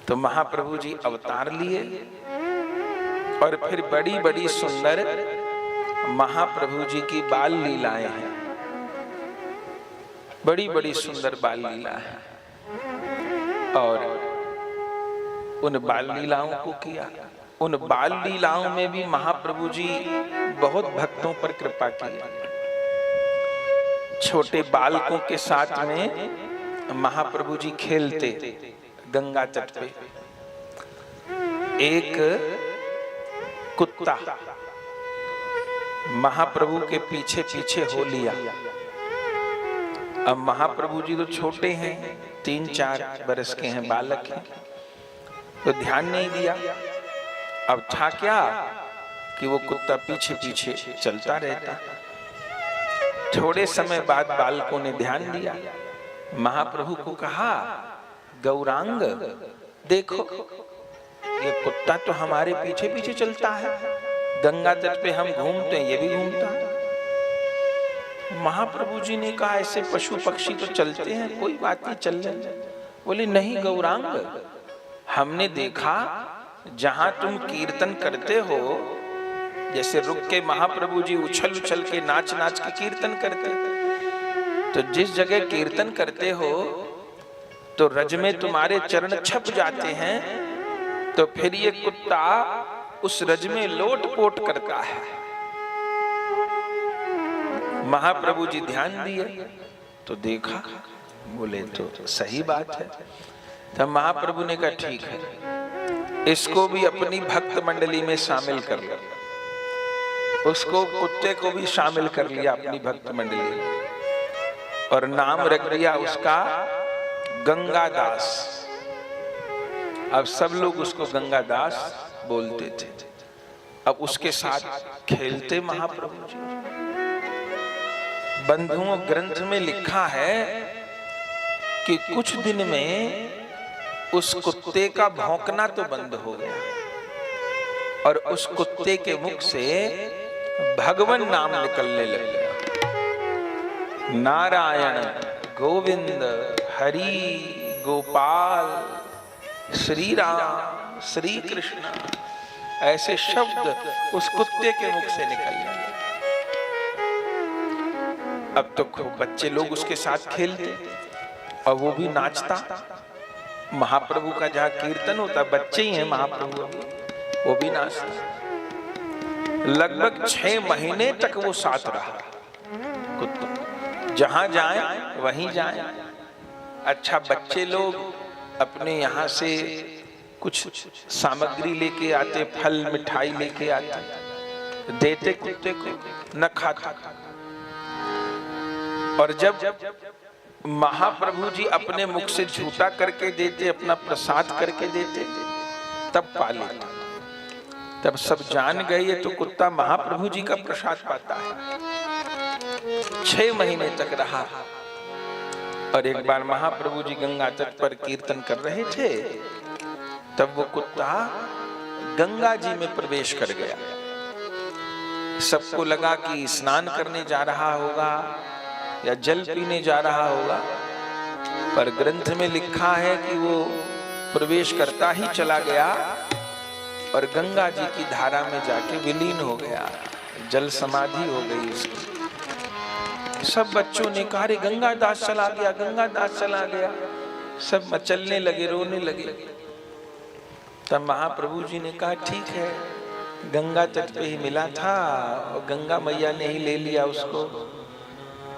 तो महाप्रभु जी अवतार लिए और फिर बड़ी बड़ी सुंदर महाप्रभु जी की बाल लीलाएं हैं, बड़ी बड़ी सुंदर बाल लीला है। और उन बाल लीलाओं को किया। उन बाल लीलाओं में भी महाप्रभु जी बहुत भक्तों पर कृपा की। छोटे बालकों के साथ में महाप्रभु जी खेलते गंगा तट पे। एक कुत्ता महाप्रभु के पीछे पीछे हो लिया। अब महाप्रभु जी तो छोटे हैं, 3-4 बरस के हैं, बालक हैं, तो ध्यान नहीं दिया। अब था क्या कि वो कुत्ता पीछे पीछे चलता रहता। थोड़े समय बाद बालकों ने ध्यान दिया, महाप्रभु को कहा, गौरांग देखो, ये कुत्ता तो हमारे पीछे पीछे चलता है, गंगा तट पे हम घूमते हैं, ये भी घूमता है। महाप्रभु जी ने कहा, ऐसे पशु पक्षी तो चलते हैं, कोई बात नहीं, चल जाए। बोले नहीं गौरांग, हमने देखा जहां तुम कीर्तन करते हो, जैसे रुक के महाप्रभु जी उछल उछल के नाच नाच के कीर्तन करते, तो जिस जगह कीर्तन करते हो तो रज में तुम्हारे चरण छप जाते हैं, तो फिर ये कुत्ता उस रज में लोट पोट करता है। महाप्रभु जी ध्यान दिए तो देखा, बोले तो सही बात है। तब महाप्रभु ने कहा ठीक है, इसको भी अपनी भक्त मंडली में शामिल कर लो। उसको, कुत्ते को भी शामिल कर लिया अपनी भक्त मंडली में, और नाम रख दिया उसका गंगादास। अब सब लोग उसको गंगादास बोलते थे। अब उसके साथ खेलते महाप्रभु जी। बंधुओं, ग्रंथ में लिखा है कि कुछ दिन में उस कुत्ते का भौंकना तो बंद हो गया, और उस कुत्ते के मुख से भगवान नाम निकलने लग गया। नारायण, गोविंद, हरि, गोपाल, श्री राम, श्री कृष्ण, ऐसे शब्द उस कुत्ते के मुख से निकल गए। अब तो खूब बच्चे लोग उसके साथ खेलते और वो भी नाचता। महाप्रभु का जहाँ कीर्तन होता, बच्चे ही हैं महाप्रभु, वो भी नाचता। लगभग 6 महीने तक वो साथ रहा कुत्ता, जहां जाए वहीं जाए। अच्छा, बच्चे लोग अपने यहाँ से कुछ सामग्री लेके आते, फल मिठाई लेके आते, देते कुत्ते को, न खाता। और जब महाप्रभु जी अपने मुख से झूठा करके देते, अपना प्रसाद करके देते, तब पा लेता। तब सब जान गए ये तो कुत्ता महाप्रभु जी का प्रसाद पाता है। 6 महीने तक रहा। और एक बार महाप्रभु जी गंगा तट पर कीर्तन कर रहे थे, तब वो कुत्ता गंगा जी में प्रवेश कर गया। सबको लगा कि स्नान करने जा रहा होगा या जल पीने जा रहा होगा, पर ग्रंथ में लिखा है कि वो प्रवेश करता ही चला गया और गंगा जी की धारा में जाके विलीन हो गया, जल समाधि हो गई उसकी। सब बच्चों ने कहा, रे गंगादास चला गया, गंगादास चला गया। सब मचलने लगे, रोने लगे। तब महाप्रभु जी ने कहा, ठीक है, गंगा तट पे ही मिला था और गंगा मैया ने ही ले लिया उसको।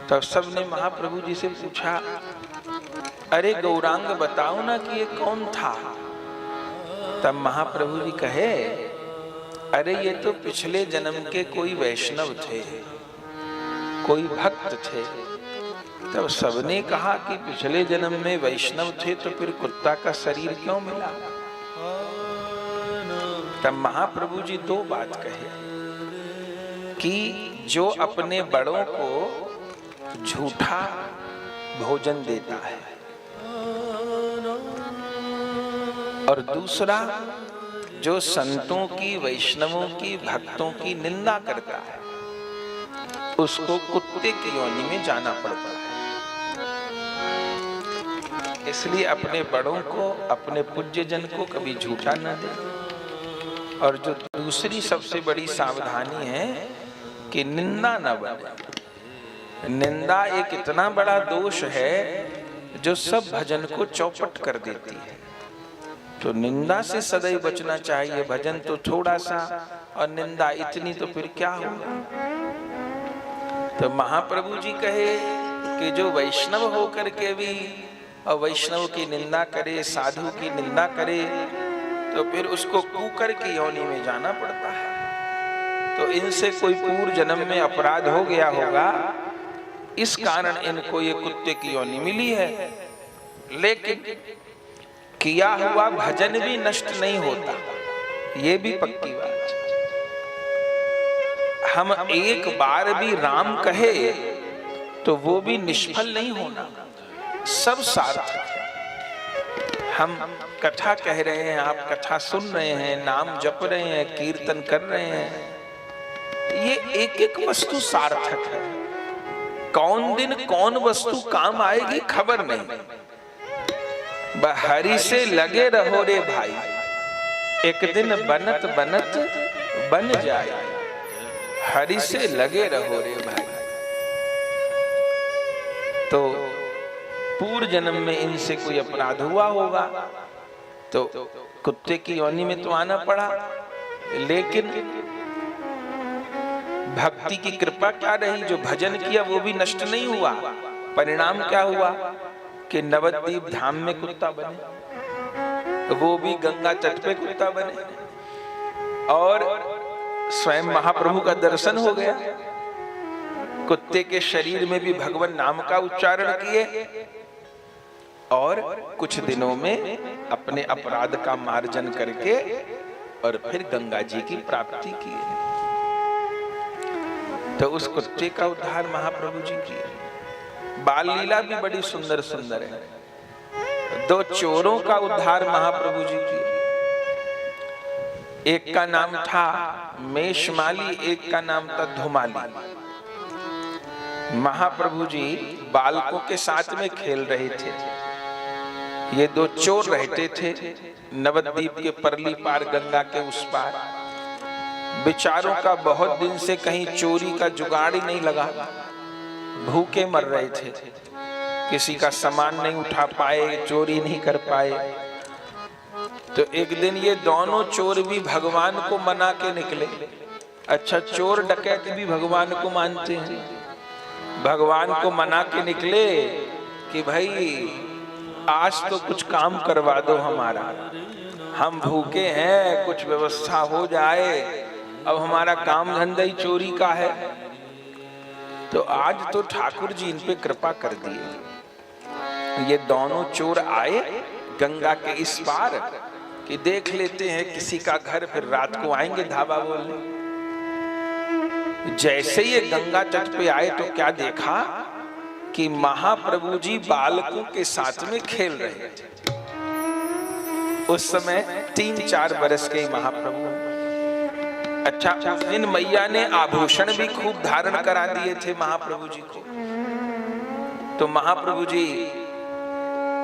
तब सब ने महाप्रभु जी से पूछा, अरे गौरांग बताओ ना कि ये कौन था। तब महाप्रभु जी कहे, अरे ये तो पिछले जन्म के कोई वैष्णव थे, कोई भक्त थे। तब सबने कहा कि पिछले जन्म में वैष्णव थे तो फिर कुत्ता का शरीर क्यों मिला। तब महाप्रभु जी 2 बात कहे कि जो अपने बड़ों को झूठा भोजन देता है, और दूसरा जो संतों की, वैष्णवों की, भक्तों की निंदा करता है, उसको कुत्ते की योनि में जाना पड़ता है। इसलिए अपने बड़ों को, अपने पूज्य जन को कभी झूठा न दे। और जो दूसरी सबसे बड़ी सावधानी है कि निंदा न बने। निंदा एक इतना बड़ा दोष है जो सब भजन को चौपट कर देती है। तो निंदा से सदैव बचना चाहिए। भजन तो थोड़ा सा और निंदा इतनी, तो फिर क्या होगा। तो महाप्रभु जी कहे कि जो वैष्णव होकर के भी और वैष्णव की निंदा करे, साधु की निंदा करे, तो फिर उसको कुकर की योनि में जाना पड़ता है। तो इनसे कोई पूर्व जन्म में अपराध हो गया होगा, इस कारण इनको ये कुत्ते की योनि मिली है। लेकिन किया हुआ भजन भी नष्ट नहीं होता, ये भी पक्की बात। हम एक बार भी राम कहे तो वो भी निष्फल नहीं होना, सब सार्थक है। हम कथा कह रहे हैं, आप कथा सुन रहे हैं, नाम जप रहे हैं, कीर्तन कर रहे हैं, ये एक एक वस्तु सार्थक है। कौन दिन कौन वस्तु काम आएगी खबर नहीं। हरि से लगे रहो रे भाई, एक दिन बनत बनत बन जाए। हरि से लगे रहो रे भाई। तो पूर्व जन्म में इनसे कोई अपराध हुआ होगा तो कुत्ते की योनि में तो आना पड़ा। लेकिन भक्ति की कृपा क्या रही, जो भजन किया वो भी नष्ट नहीं हुआ। परिणाम क्या हुआ कि नवद्वीप धाम में कुत्ता बने, वो भी गंगा तट पे कुत्ता बने, और स्वयं महाप्रभु का दर्शन हो गया। कुत्ते के शरीर में भी भगवान नाम का उच्चारण किए और कुछ दिनों में अपने अपराध का मार्जन करके और फिर गंगा जी की प्राप्ति की। तो उस कुत्ते का उद्धार महाप्रभु जी किए। बाल लीला भी बड़ी सुंदर सुंदर है। दो चोरों का उद्धार महाप्रभु जी किए। एक का नाम था मेषमाली, एक का नाम था धुमाली। महाप्रभु जी बालकों के साथ में खेल रहे थे। ये दो चोर रहते थे नवद्वीप के परली पार, गंगा के उस पार। बेचारों का बहुत दिन से कहीं चोरी का जुगाड़ ही नहीं लगा, भूखे मर रहे थे। किसी का सामान नहीं उठा पाए, चोरी नहीं कर पाए। तो एक दिन ये दोनों चोर भी भगवान को मना के निकले। अच्छा, चोर डकैत भी भगवान को मानते हैं। भगवान को मना के निकले कि भाई आज तो कुछ काम करवा दो हमारा, हम भूखे हैं, कुछ व्यवस्था हो जाए। अब हमारा काम धंधा ही चोरी का है। तो आज तो ठाकुर जी इन पे कृपा कर दिए। ये दोनों चोर आए गंगा के इस पार कि देख लेते हैं किसी का घर, फिर रात को आएंगे धावा बोलने। जैसे ये गंगा तट पे आए तो क्या देखा कि महाप्रभु जी बालकों के साथ में खेल रहे थे। उस समय 3-4 बरस के महाप्रभु। अच्छा, उस दिन मैया ने आभूषण भी खूब धारण करा दिए थे महाप्रभु जी को। तो महाप्रभु जी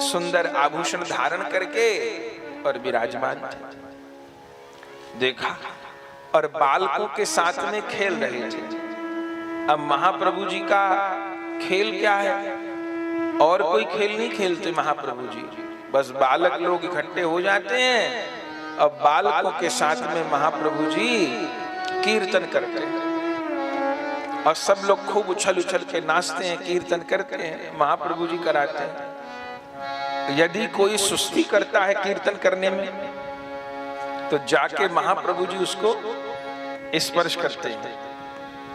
सुंदर आभूषण धारण करके और विराजमान थे। देखा और बालकों के साथ में खेल रहे थे। अब महाप्रभु जी का खेल क्या है, और कोई खेल नहीं खेलते महाप्रभु जी, बस बालक लोग इकट्ठे हो जाते हैं। अब बालकों के साथ में महाप्रभु जी कीर्तन करते हैं और सब लोग खूब उछल उछल के नाचते हैं, कीर्तन करते हैं, महाप्रभु जी कराते हैं। यदि कोई सुस्ती करता है कीर्तन करने में तो जाके महाप्रभु जी उसको स्पर्श करते हैं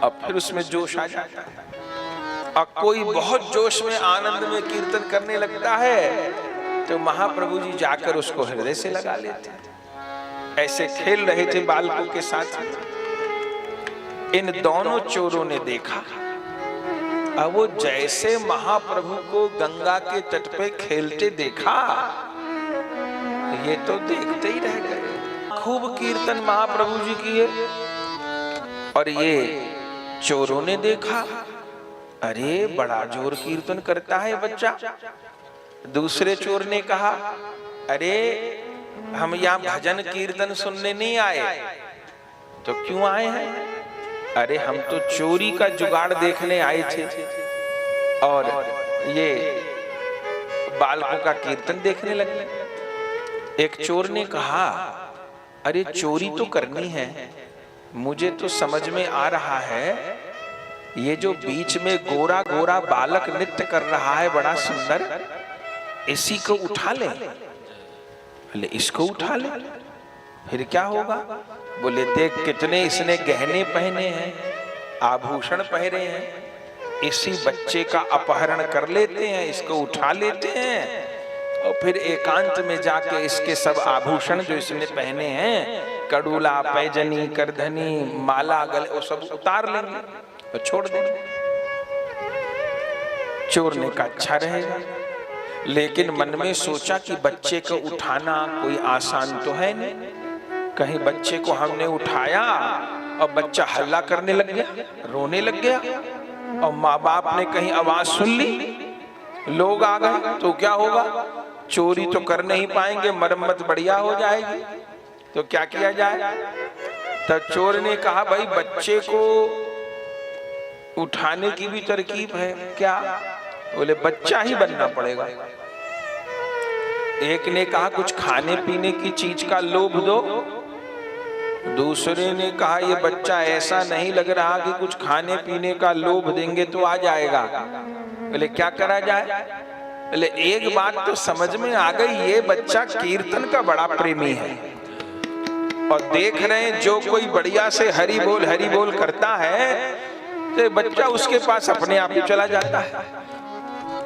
और फिर उसमें जोश आ जाता है। और कोई बहुत जोश में आनंद में कीर्तन करने लगता है तो महाप्रभु जी जाकर उसको हृदय से लगा लेते हैं। ऐसे खेल रहे थे बालकों के साथ। इन दोनों चोरों ने देखा, अब वो जैसे महाप्रभु को गंगा के तट पे खेलते देखा, ये तो देखते ही रह गए। खूब कीर्तन महाप्रभु जी किए और ये चोरों ने देखा, अरे बड़ा जोर कीर्तन करता है बच्चा, दूसरे चोर ने कहा, अरे हम यहाँ भजन कीर्तन सुनने नहीं आए। तो क्यों आए हैं? अरे हम तो चोरी का जुगाड़ देखने आए थे और ये बालकों का कीर्तन देखने लगे। एक चोर ने कहा, अरे चोरी तो करनी है, मुझे तो समझ में आ रहा है ये जो बीच में गोरा गोरा बालक नृत्य कर रहा है बड़ा सुंदर, इसी को उठा ले। बोले इसको उठा ले, फिर क्या होगा? बोले देख कितने इसने गहने पहने हैं, आभूषण पहने हैं, इसी बच्चे का अपहरण कर लेते हैं, इसको उठा लेते हैं और फिर एकांत में जाके इसके सब आभूषण जो इसने पहने हैं, कड़ूला, पैजनी, करधनी, माला, गले, वो सब उतार लेंगे और छोड़ देंगे। चोर ने कहा अच्छा रहेगा, लेकिन मन में सोचा कि बच्चे को उठाना कोई आसान तो है नहीं। कहीं बच्चे को हमने उठाया और बच्चा हल्ला करने लग गया, रोने लग गया और माँ बाप ने कहीं आवाज सुन ली, लोग आ गए तो क्या होगा? चोरी तो कर नहीं पाएंगे, मरम्मत बढ़िया हो जाएगी। तो क्या किया जाए? तब चोर ने कहा भाई बच्चे को उठाने की भी तरकीब है क्या? बोले बच्चा ही बनना पड़ेगा। एक ने कहा कुछ खाने पीने की चीज का लोभ दो, दूसरे ने कहा ये बच्चा ऐसा नहीं लग रहा कि कुछ खाने पीने का लोभ देंगे तो आ जाएगा। बोले क्या करा जाए? बोले एक बात तो समझ में आ गई, ये बच्चा कीर्तन का बड़ा प्रेमी है और देख रहे हैं जो कोई बढ़िया से हरि बोल करता है तो बच्चा उसके पास अपने आप ही चला जाता है।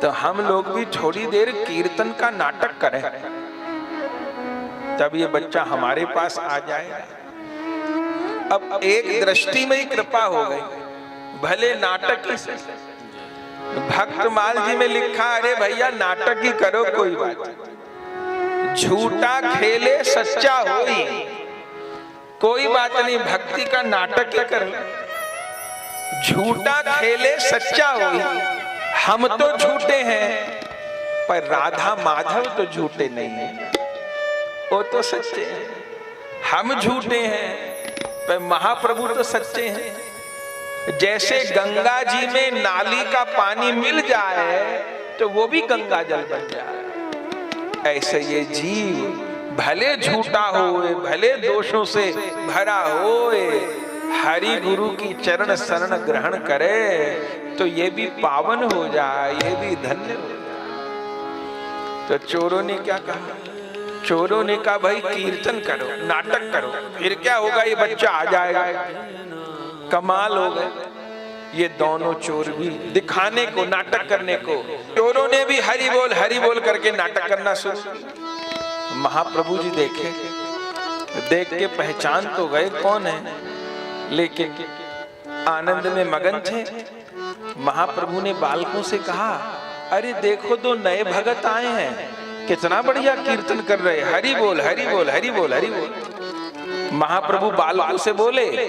तो हम लोग भी थोड़ी देर कीर्तन का नाटक करें, तब ये बच्चा हमारे पास आ जाएगा। अब एक दृष्टि में ही कृपा हो गई, भले नाटक ही से। भक्तमाल जी में लिखा, अरे भैया नाटक ही करो कोई बात, झूठा खेले सच्चा होई, कोई बात नहीं, भक्ति का नाटक ही कर लो। झूठा खेले सच्चा होई, हम तो झूठे हैं पर राधा माधव तो झूठे नहीं हैं, वो तो सच्चे हैं। हम झूठे हैं पर महाप्रभु तो सच्चे हैं। जैसे गंगा जी में नाली का पानी मिल जाए तो वो भी गंगा जल बन जाए, ऐसे ये जीव भले झूठा होए, भले दोषों से भरा होए, हरि गुरु की चरण शरण ग्रहण करे तो ये भी पावन हो जाए, ये भी धन्य हो जाए। तो चोरों ने क्या कहा? चोरों ने कहा भाई कीर्तन करो, नाटक करो, फिर क्या होगा, ये बच्चा आ जाएगा। कमाल हो गए ये दोनों चोर भी, दिखाने को, नाटक करने को। चोरों ने भी हरि बोल करके नाटक करना शुरू किया। महाप्रभु जी देखे, देख के पहचान तो गए कौन है, लेकिन आनंद में मगन थे। महाप्रभु ने बालकों से कहा, अरे देखो दो नए भगत आए हैं, कितना बढ़िया कीर्तन कर रहे, हरि बोल। महाप्रभु बालकों से बोले,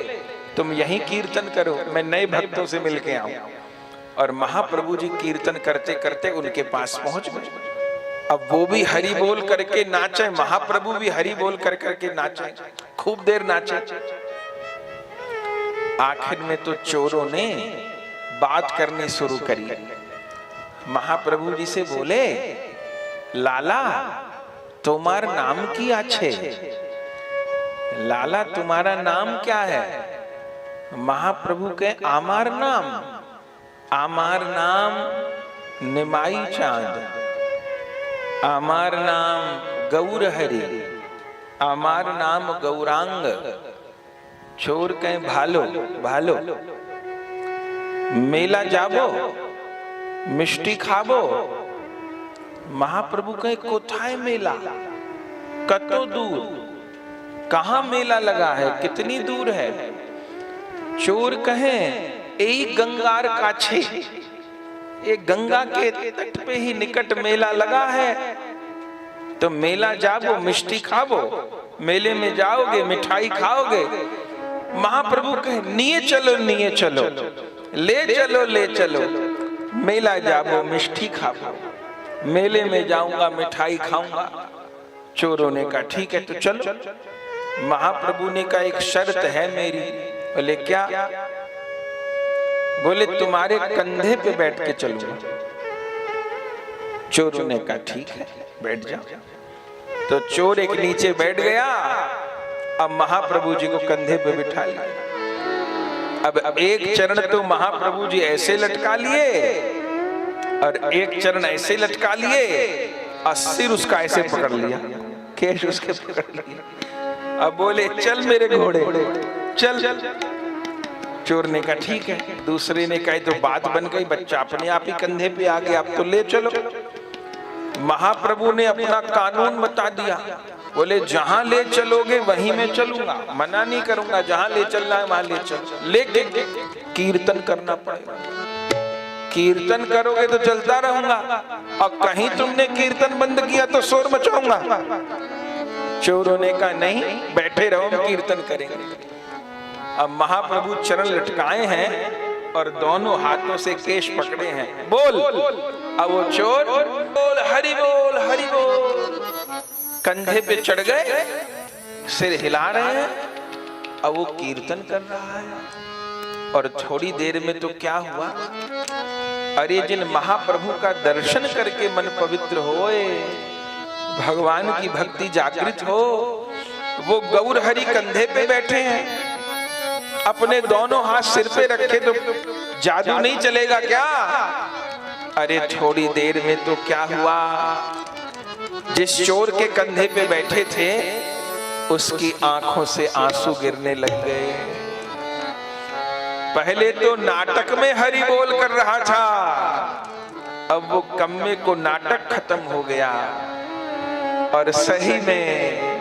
तुम यहीं कीर्तन करो, मैं नए भक्तों से मिलके आऊं। और महाप्रभु जी कीर्तन करते करते उनके पास पहुंच गए। अब वो भी हरि बोल करके नाचे, महाप्रभु भी हरि बोल कर करके नाचे, खूब देर नाचे। आखिर में तो चोरों ने बात करनी शुरू करी। महाप्रभु जी से बोले, लाला तुम्हार नाम की आछे? लाला तुम्हारा नाम क्या है? महाप्रभु के आमार नाम निमाई चांद, आमार नाम गौर हरि, आमार नाम गौरांग। चोर कहें भालो, मेला जाबो, मिष्टी खाबो। महाप्रभु कहे कोथाय मेला, कतो दूर, कहाँ मेला लगा है, कितनी दूर है? चोर कहे यही गंगार काछे, एक गंगा के तट पे ही निकट मेला लगा है, तो मेला जाबो, मिष्टी खाबो, मेले में जाओगे, मिठाई खाओगे। महाप्रभु कहे निये चलो, ले चलो, मेला जाबो, मिष्टी खाबो। मेले में जाऊंगा, मिठाई खाऊंगा। चोरों ने कहा ठीक है तो चलो। महाप्रभु ने कहा एक शर्त है मेरी। बोले क्या? बोले तुम्हारे कंधे पे बैठ के चलूंगा। चोरों ने कहा ठीक है बैठ जाओ। तो चोर एक नीचे बैठ गया, अब महाप्रभु जी को कंधे पे बिठा लिया। अब एक चरण तो महाप्रभु जी ऐसे लटका लिए और एक चरण ऐसे लटका लिए और सिर उसका ऐसे पकड़ लिया, केश उसके पकड़ लिया। अब बोले चल मेरे घोड़े चल। चोर ने कहा ठीक है। दूसरे ने कहा तो बात बन गई, बच्चा अपने आप ही कंधे पे आ गया, अब तो ले चलो। महाप्रभु ने अपना कानून बता दिया। बोले जहां ले चलोगे वहीं मैं चलूंगा, मना नहीं करूंगा, जहां ले चलना है वहां ले चलो, लेकिन कीर्तन करना पड़ेगा। कीर्तन करोगे तो चलता रहूंगा और कहीं तुमने कीर्तन बंद किया तो शोर मचाऊंगा। चोरों ने कहा नहीं बैठे रहो, हम कीर्तन करेंगे। अब महाप्रभु चरण लटकाए हैं और दोनों हाथों से केश पकड़े हैं। बोल। अब वो चोर बोल हरि बोल हरि बोल, कंधे पे चढ़ गए, सिर हिला रहे हैं। अब वो कीर्तन कर रहा है और थोड़ी देर में तो क्या हुआ, अरे जिन महाप्रभु का दर्शन करके मन पवित्र होए, भगवान की भक्ति जागृत हो, वो गौर हरि कंधे पे बैठे हैं, अपने दोनों हाथ सिर पे रखे तो जादू नहीं चलेगा क्या? अरे थोड़ी देर में तो क्या हुआ, जिस चोर के कंधे पे बैठे थे उसकी आंखों से आंसू गिरने लग गए। पहले तो नाटक में हरि बोल कर रहा था, अब वो कम्मे को नाटक खत्म हो गया और सही में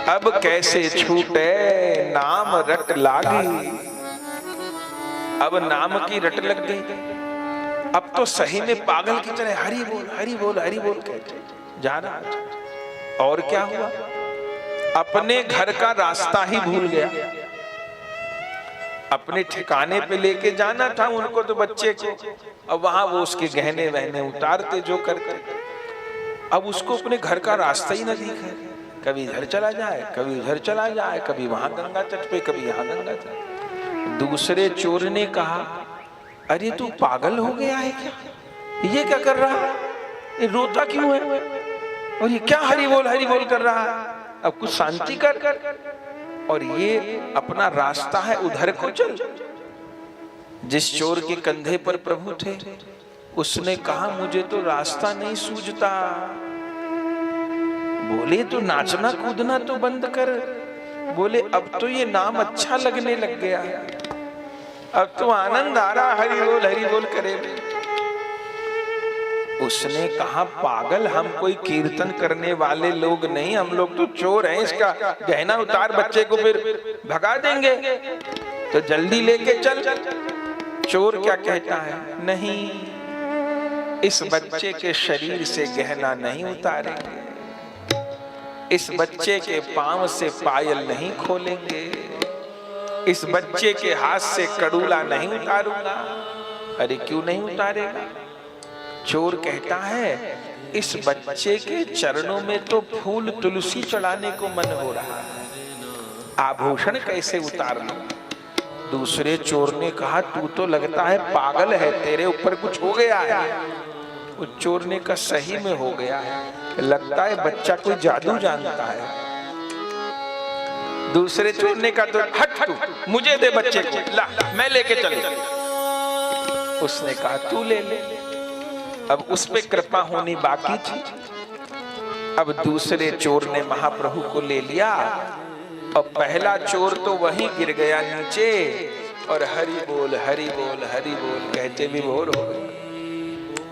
अब कैसे छूटे नाम रट लागी। अब नाम की रट लग गई। अब तो सही में पागल की तरह हरि बोल हरि बोल हरि बोल कहते जा रहा। और क्या हुआ, अपने घर का रास्ता ही भूल गया। अपने ठिकाने पे लेके जाना था उनको तो बच्चे को, अब वहां वो उसके गहने वहने उतारते जो करते, अब उसको अपने घर का रास्ता ही न दिखे। कभी इधर चला जाए, कभी उधर चला जाए, कभी वहां गंगा तट पे, कभी यहाँ गंगा तट। दूसरे चोर ने कहा अरे तू पागल हो गया है क्या, ये क्या कर रहा है, ये रोता क्यों है, और ये क्या हरि बोल कर रहा है, अब कुछ शांति कर। और ये अपना रास्ता है उधर को चल। जिस चोर के कंधे पर प्रभु थे उसने कहा मुझे तो रास्ता नहीं सूझता। बोले तो नाचना कूदना तो बंद कर। बोले अब तो ये नाम अच्छा लगने लग गया है, अब तो आनंद आ रहा हरि बोल करे। उसने कहा पागल, हम कोई कीर्तन करने वाले लोग नहीं, हम लोग तो चोर हैं, इसका गहना उतार बच्चे को फिर भगा देंगे, तो जल्दी लेके चल। चोर क्या कहता है, नहीं इस बच्चे के शरीर से गहना नहीं उतारेंगे, इस बच्चे के पांव से पायल नहीं खोलेंगे, इस बच्चे के हाथ से कड़ूला नहीं उतारूंगा। अरे क्यों नहीं उतारेगा? चोर कहता है इस बच्चे के चरणों में तो फूल तुलसी चढ़ाने को मन हो रहा है, आभूषण कैसे उतार लूं? दूसरे चोर ने कहा तू तो लगता है पागल है, तेरे ऊपर कुछ हो गया है। उस चोर ने कहा सही में हो गया है, लगता है बच्चा कोई जादू जानता है। दूसरे चोर ने कहा तो हट तू, मुझे दे बच्चे को, ला मैं लेके चले। उसने कहा तू ले ले। अब उस पे कृपा होनी बाकी थी। अब दूसरे चोर ने महाप्रभु को ले लिया और पहला चोर तो वहीं गिर गया नीचे और हरि बोल कहते विभोर हो गए।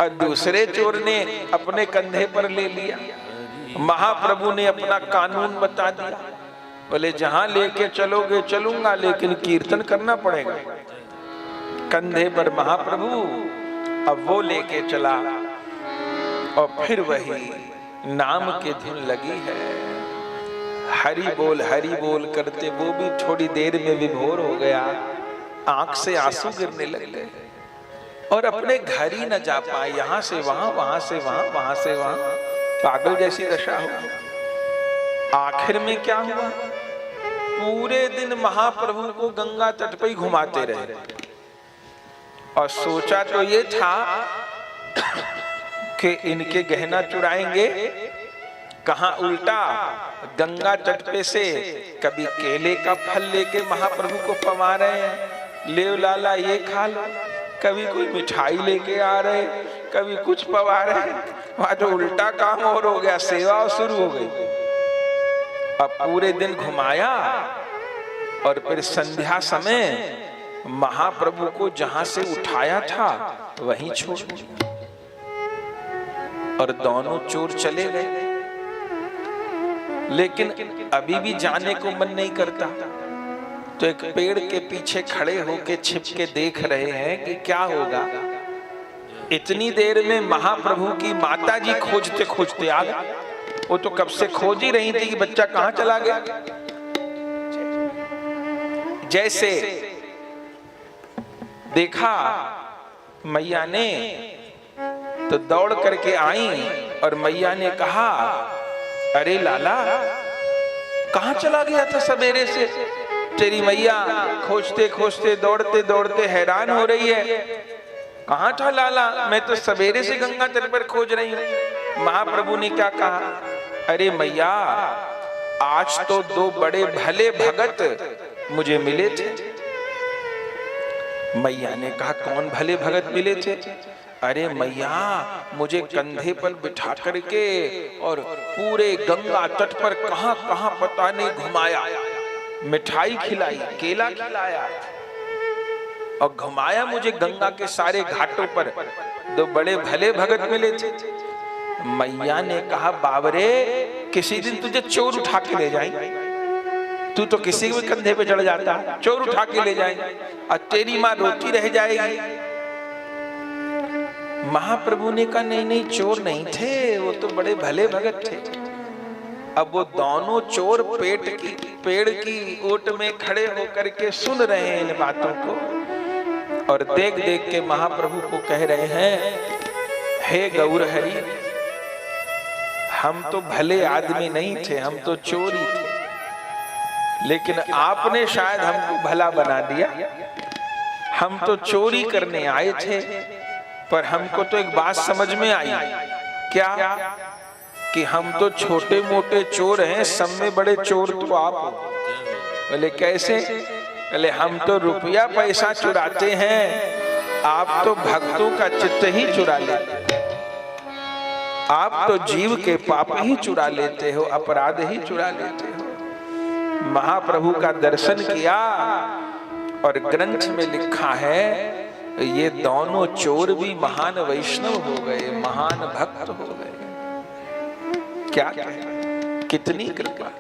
और दूसरे चोर ने अपने कंधे पर ले लिया। महाप्रभु ने अपना कानून बता दिया, बोले जहां लेके चलोगे चलूंगा, लेकिन कीर्तन करना पड़ेगा। कंधे पर महाप्रभु, अब वो लेके चला और फिर वही नाम की धुन लगी है। हरि बोल करते वो भी थोड़ी देर में विभोर हो गया, आंख से आंसू गिरने लग गए। और अपने घर ही न जा पाए, यहां से वहां, वहां से वहां, वहां से वहां, पागल जैसी दशा हो। आखिर में क्या हुआ, पूरे दिन महाप्रभु को गंगा तट पर ही घुमाते रहे और सोचा तो ये था कि इनके गहना चुराएंगे, कहां उल्टा गंगा तट पे से कभी केले का फल लेके महाप्रभु को पवा रहे हैं, ले लाला ये खा लो, कभी कोई मिठाई लेके आ रहे, कभी कुछ पवा रहे, वहां तो उल्टा काम और हो गया, सेवा शुरू हो गई। अब पूरे दिन घुमाया और फिर संध्या समय महाप्रभु को जहां से उठाया था वहीं छोड़ दिया और दोनों चोर चले गए। लेकिन अभी भी जाने को मन नहीं करता, तो एक पेड़ के पीछे खड़े होके छिप के देख रहे हैं कि क्या होगा। इतनी देर में महाप्रभु की माता जी खोजते खोजते आ गए। वो तो कब से खोज ही रही थी कि बच्चा कहां चला गया। जैसे देखा मैया ने तो दौड़ करके आई और मैया ने कहा, अरे लाला कहां चला गया था सवेरे से? तेरी मैया खोजते खोजते दौड़ते दौड़ते हैरान हो रही है, कहां था लाला? मैं तो सवेरे से गंगा तट पर खोज रही हूं। महाप्रभु ने क्या कहा, अरे मैया आज तो दो बड़े भले भगत मुझे मिले थे। मैया ने कहा, कौन भले भगत मिले थे? अरे मैया मुझे कंधे पर बिठा करके और पूरे गंगा तट पर कहां कहां पता नहीं घुमाया, मिठाई खिलाई, केला खिलाया और घुमाया मुझे गंगा के सारे घाटों पर। दो बड़े भले भगत मिले थे। मैया ने कहा, बाबरे किसी दिन तुझे चोर उठा के ले जाएंगे, तू तो किसी के कंधे पे चढ़ जाता, चोर उठा के ले जाएंगे और तेरी माँ रोती रह जाएगी। महाप्रभु ने कहा, नहीं नहीं चोर नहीं थे, वो तो बड़े भले भगत थे। अब वो दोनों चोर पेड़ की ओट में खड़े होकर के सुन रहे हैं इन बातों को और देख देख के महाप्रभु को कह रहे हैं, हे गौर हरि, हम तो भले आदमी नहीं थे, हम तो चोर ही थे, लेकिन आपने शायद हमको भला बना दिया। हम तो चोरी करने आए थे, पर हमको तो एक बात समझ में आई, क्या कि हम तो छोटे मोटे चोर हैं, सब में बड़े चोर तो आप हो। बोले कैसे? बोले हम तो रुपया पैसा चुराते हैं, आप तो भक्तों का चित्त ही चुरा लेते, आप तो जीव के पाप ही चुरा लेते हो, अपराध ही चुरा लेते हो। महाप्रभु का दर्शन किया और ग्रंथ में लिखा है, ये दोनों चोर भी महान वैष्णव हो गए, महान भक्त हो गए। क्या कितनी कृपा।